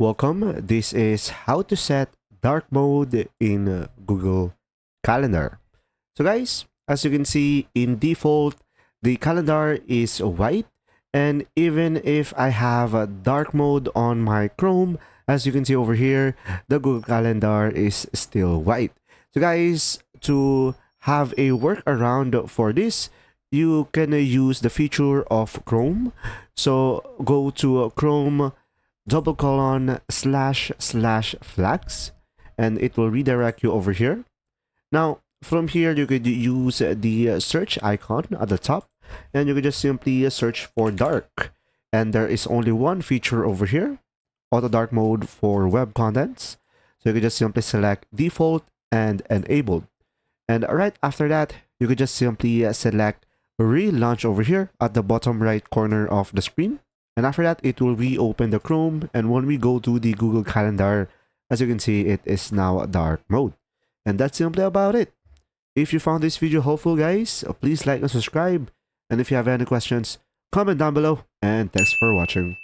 Welcome. This is how to set dark mode in Google Calendar. So guys, as you can see in default, the calendar is white, and even if I have a dark mode on my Chrome, as you can see over here, the Google Calendar is still white. So guys, to have a workaround for this, you can use the feature of Chrome. So go to Chrome //flags, and it will redirect you over here. Now from here you could use the search icon at the top, and you could just simply search for dark, and there is only one feature over here: auto dark mode for web contents. So you could just simply select default and enabled, and right after that you could just simply select relaunch over here at the bottom right corner of the screen. And after that, it will reopen the Chrome. And when we go to the Google Calendar, as you can see, it is now dark mode. And that's simply about it. If you found this video helpful, guys, please like and subscribe. And if you have any questions, comment down below. And thanks for watching.